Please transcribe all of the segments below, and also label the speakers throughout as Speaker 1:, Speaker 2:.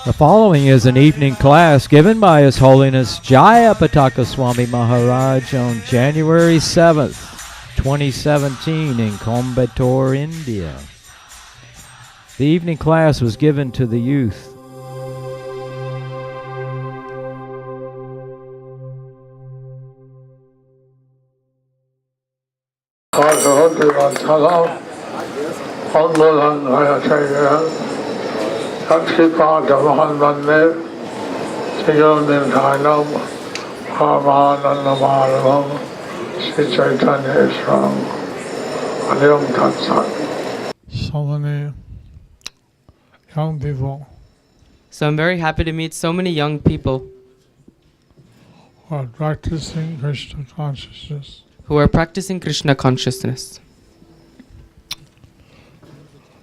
Speaker 1: The following is an evening class given by His Holiness Jayapataka Swami Maharaj on January 7th, 2017 in Coimbatore, India. The evening class was given to the youth.
Speaker 2: So many young people
Speaker 3: So I'm very happy to meet so many young people
Speaker 2: who are practicing Krishna consciousness.
Speaker 3: who are practicing Krishna consciousness.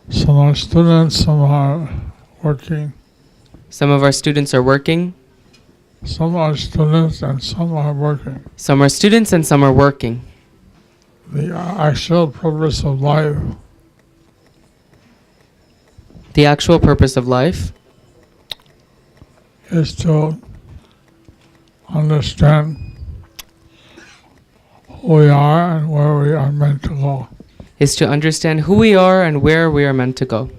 Speaker 2: Some are students, some are working.
Speaker 3: Some of our students are working.
Speaker 2: Some are students and some are working.
Speaker 3: Some are students and some are working.
Speaker 2: The actual purpose of life
Speaker 3: The actual purpose of life
Speaker 2: is to understand who we are and where we are meant to go.
Speaker 3: is to understand who we are and where we are meant to go.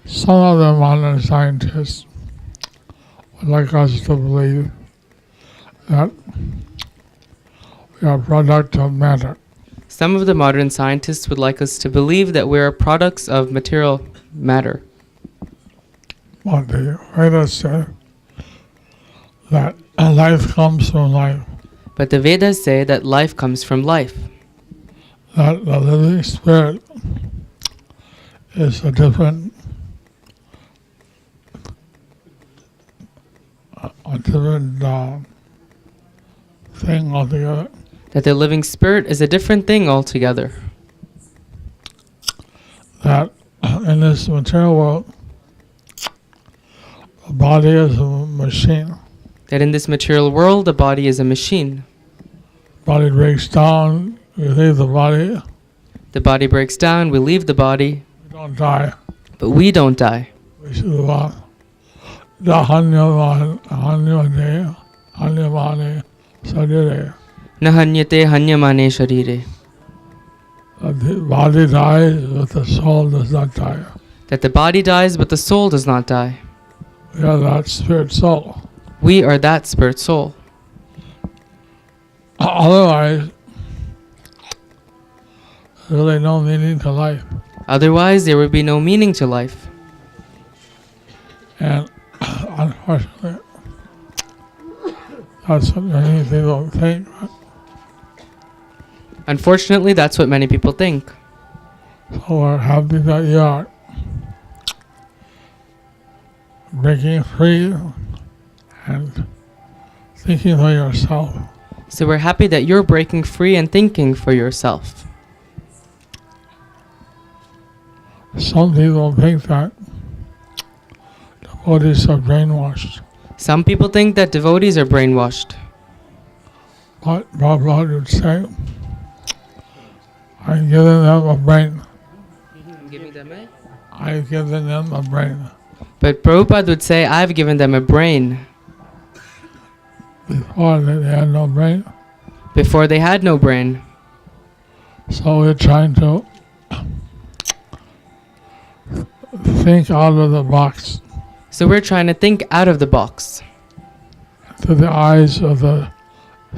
Speaker 2: Some of the modern scientists would like us to believe that we are a product of matter.
Speaker 3: Some of the modern scientists would like us to believe that we are products of material matter.
Speaker 2: But the Vedas say that life comes from life,
Speaker 3: But the Vedas say that life comes from life.
Speaker 2: that the living spirit is a different thing altogether.
Speaker 3: That the living spirit is a different thing altogether.
Speaker 2: That in this material world, the body is a machine.
Speaker 3: That in this material world, the body is a machine.
Speaker 2: Body breaks down, we leave the body,
Speaker 3: The body breaks down, we leave the body,
Speaker 2: we don't die.
Speaker 3: but we don't die.
Speaker 2: We should live on. Hanyamane sadire.
Speaker 3: Na hanyate hanyamane sharire.
Speaker 2: The body dies, but the soul does not die.
Speaker 3: That the body dies, but the soul does not die.
Speaker 2: We are that spirit soul.
Speaker 3: We are that spirit soul.
Speaker 2: Otherwise, there's really no meaning to life.
Speaker 3: Otherwise, there would be no meaning to life.
Speaker 2: And unfortunately, that's what many people think.
Speaker 3: Unfortunately, that's what many people think.
Speaker 2: So we're happy that you are breaking free and thinking for yourself.
Speaker 3: So we're happy that you're breaking free and thinking for yourself.
Speaker 2: Some people think that devotees are brainwashed.
Speaker 3: Some people think that devotees are brainwashed.
Speaker 2: But Prabhupada would say, I've given them a brain. I've given them a brain.
Speaker 3: But Prabhupada would say, I've given them a brain.
Speaker 2: Before they had no brain.
Speaker 3: Before they had no brain.
Speaker 2: So we're trying to think out of the box.
Speaker 3: So we're trying to think out of the box.
Speaker 2: Through the eyes of the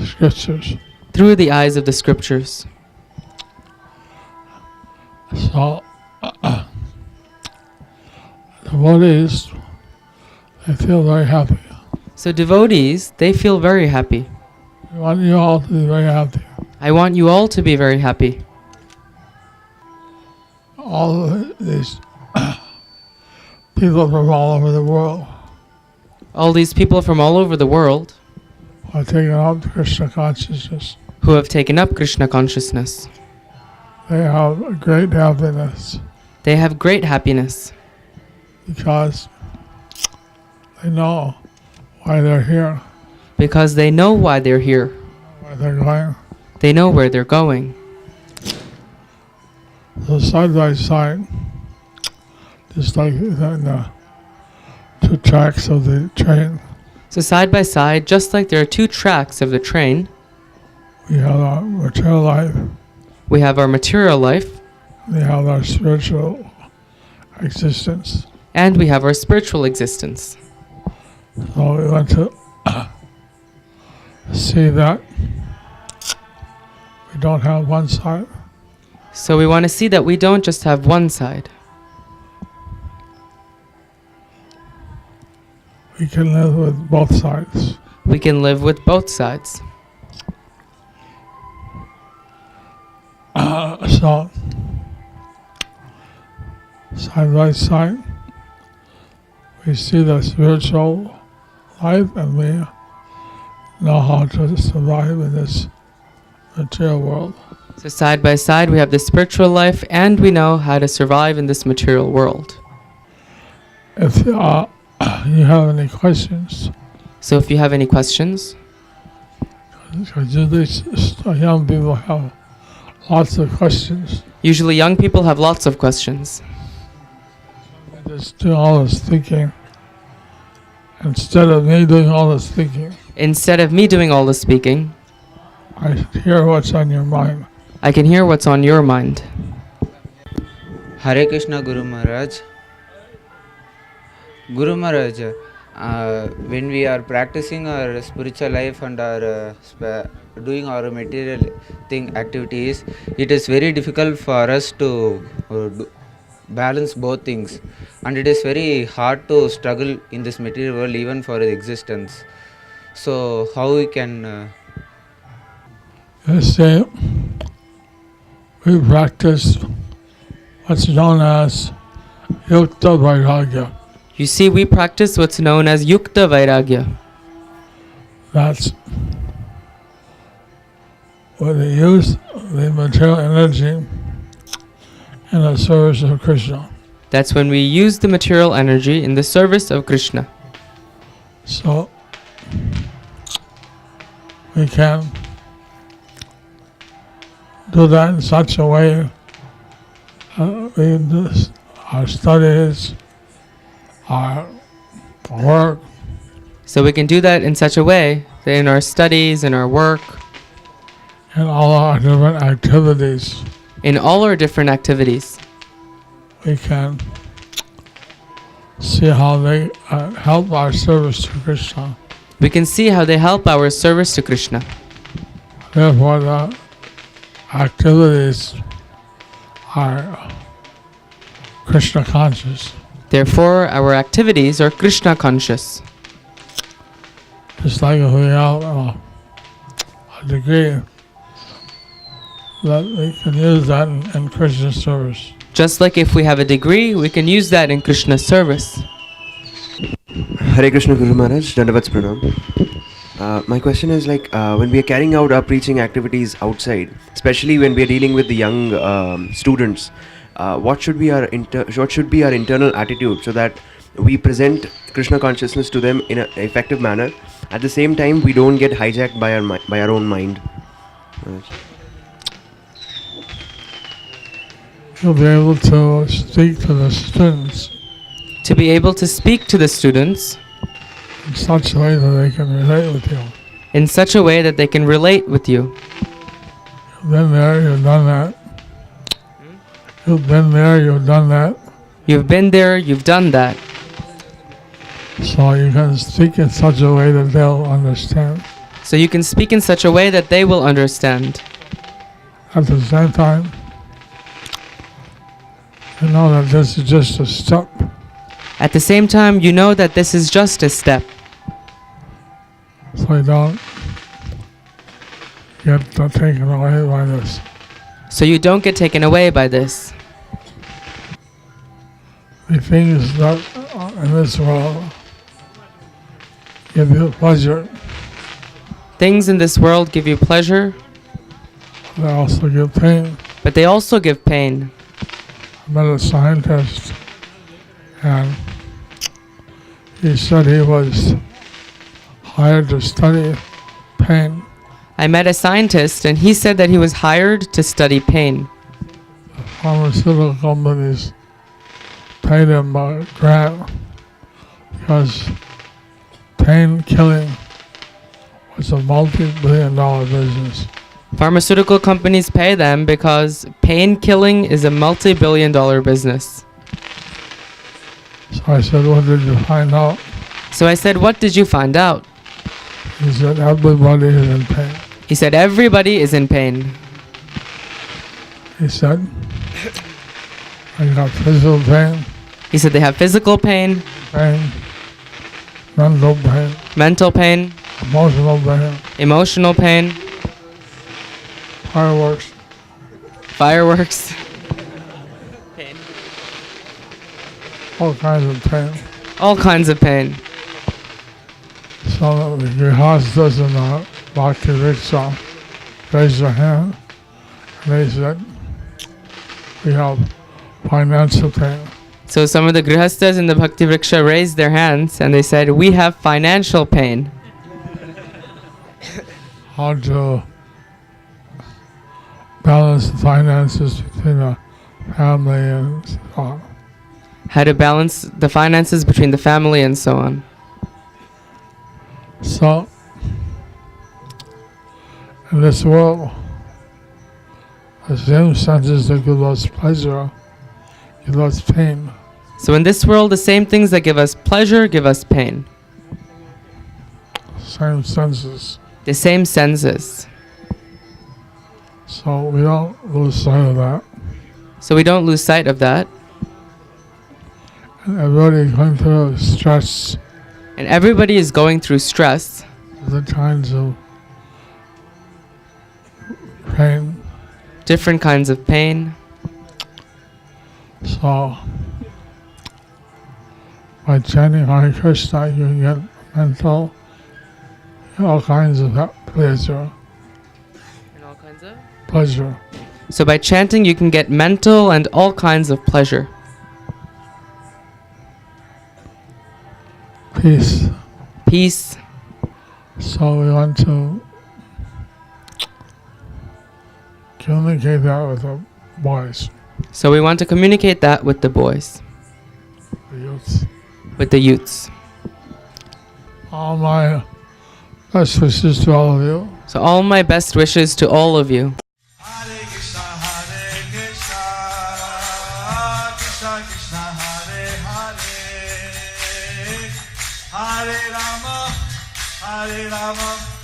Speaker 2: scriptures.
Speaker 3: Through the eyes of the scriptures.
Speaker 2: So, devotees, they feel very happy.
Speaker 3: So devotees, they feel very happy.
Speaker 2: I want you all to be very happy.
Speaker 3: I want you all to be very happy.
Speaker 2: All of these people from all over the world
Speaker 3: All these people from all over the world
Speaker 2: are taking up Krishna consciousness.
Speaker 3: who have taken up Krishna consciousness.
Speaker 2: They have great happiness
Speaker 3: They have great happiness
Speaker 2: because They know why they're here,
Speaker 3: because they know why they're here.
Speaker 2: why they're going.
Speaker 3: They know where they're going.
Speaker 2: So side by side, just like in the two tracks of the train,
Speaker 3: So side by side, just like there are two tracks of the train,
Speaker 2: we have our material life,
Speaker 3: we have our material life,
Speaker 2: we have our spiritual existence.
Speaker 3: and we have our spiritual existence.
Speaker 2: So we want to see that we don't have one side.
Speaker 3: So we want to see that we don't just have one side.
Speaker 2: We can live with both sides.
Speaker 3: We can live with both sides.
Speaker 2: So, side by side, we see the spiritual life and we know how to survive in this material world.
Speaker 3: So side by side, we have the spiritual life and we know how to survive in this material world.
Speaker 2: If you have any questions,
Speaker 3: So if you have any questions,
Speaker 2: because these young people have lots of questions.
Speaker 3: usually young people have lots of questions.
Speaker 2: They just do all this thinking. Instead of me doing all this thinking,
Speaker 3: Instead of me doing all the speaking,
Speaker 2: I hear what's on your mind.
Speaker 3: I can hear what's on your mind.
Speaker 4: Hare Krishna Guru Maharaj. Guru Maharaj, when we are practicing our spiritual life and our doing our material thing activities, it is very difficult for us to balance both things, and it is very hard to struggle in this material world even for existence. So how we can
Speaker 2: They say we practice what's known as Yukta Vairagya.
Speaker 3: You see, we practice what's known as Yukta Vairagya.
Speaker 2: That's where they use the material energy in the service of Krishna.
Speaker 3: That's when we use the material energy in the service of Krishna.
Speaker 2: So we can do that in such a way. We do our studies, our work,
Speaker 3: So we can do that in such a way that in our studies, in our work,
Speaker 2: and all our different activities,
Speaker 3: in all our different activities,
Speaker 2: we can see how they help our service to Krishna.
Speaker 3: we can see how they help our service to Krishna.
Speaker 2: Therefore, the activities are Krishna conscious.
Speaker 3: Therefore, our activities are Krishna conscious.
Speaker 2: Just like if we have a degree, that we can use that in Krishna service.
Speaker 3: Just like if we have a degree, we can use that in Krishna's service.
Speaker 5: Hare Krishna Guru Maharaj, Dandavats Pranam. My question is when we are carrying out our preaching activities outside, especially when we are dealing with the young students, what should be our internal attitude so that we present Krishna consciousness to them in an effective manner? At the same time, we don't get hijacked by our own mind.
Speaker 2: You'll be able to speak to the students
Speaker 3: To be able to speak to the students
Speaker 2: in such a way that they can relate with you.
Speaker 3: in such a way that they can relate with you.
Speaker 2: You've been there, you've done that. You've been there, you've done that.
Speaker 3: You've been there, you've done that.
Speaker 2: So you can speak in such a way that they'll understand.
Speaker 3: So you can speak in such a way that they will understand.
Speaker 2: At the same time, you know that this is just a step.
Speaker 3: At the same time, you know that this is just a step.
Speaker 2: So you don't get taken away by this.
Speaker 3: So you don't get taken away by this.
Speaker 2: The things that in this world give you pleasure,
Speaker 3: Things in this world give you pleasure,
Speaker 2: they also give pain.
Speaker 3: but they also give pain.
Speaker 2: I met a scientist, and He said he was hired to study pain.
Speaker 3: I met a scientist and he said that he was hired to study pain.
Speaker 2: Pharmaceutical companies paid him a grant because pain killing was a multi-billion-dollar business.
Speaker 3: Pharmaceutical companies pay them because pain killing is a multi-billion-dollar business.
Speaker 2: So I said, what did you find out?
Speaker 3: So I said, what did you find out?
Speaker 2: He said, everybody is in pain.
Speaker 3: He said, everybody is in pain.
Speaker 2: He said, I got physical pain,
Speaker 3: He said they have physical pain,
Speaker 2: mental pain,
Speaker 3: mental pain,
Speaker 2: emotional pain,
Speaker 3: emotional pain,
Speaker 2: fireworks,
Speaker 3: fireworks, pain,
Speaker 2: all kinds of pain.
Speaker 3: all kinds of pain.
Speaker 2: So the grihastas in the Bhakti Riksha raised their hand and they said, we have financial pain.
Speaker 3: So some of the grihastas in the Bhakti Vriksha raised their hands and they said, we have financial pain.
Speaker 2: How to balance the finances between the family and so on.
Speaker 3: How to balance the finances between the family and so on.
Speaker 2: So, in this world, the same senses that give us pleasure give us pain.
Speaker 3: So in this world, the same things that give us pleasure give us pain.
Speaker 2: Same senses.
Speaker 3: The same senses.
Speaker 2: So we don't lose sight of that.
Speaker 3: So we don't lose sight of that.
Speaker 2: And everybody going through stress,
Speaker 3: And everybody is going through stress,
Speaker 2: the kinds of pain.
Speaker 3: different kinds of pain.
Speaker 2: So by chanting Hare Krishna, you can get mental, all kinds of pleasure. Pleasure.
Speaker 3: So by chanting, you can get mental and all kinds of pleasure.
Speaker 2: Peace.
Speaker 3: Peace.
Speaker 2: So we want to communicate that with the boys,
Speaker 3: So we want to communicate that with the boys,
Speaker 2: the youths.
Speaker 3: with the youths.
Speaker 2: All my best wishes to all of you.
Speaker 3: So all my best wishes to all of you.
Speaker 6: Hare Krishna, Krishna Krishna, Hare Hare, Hare Rama,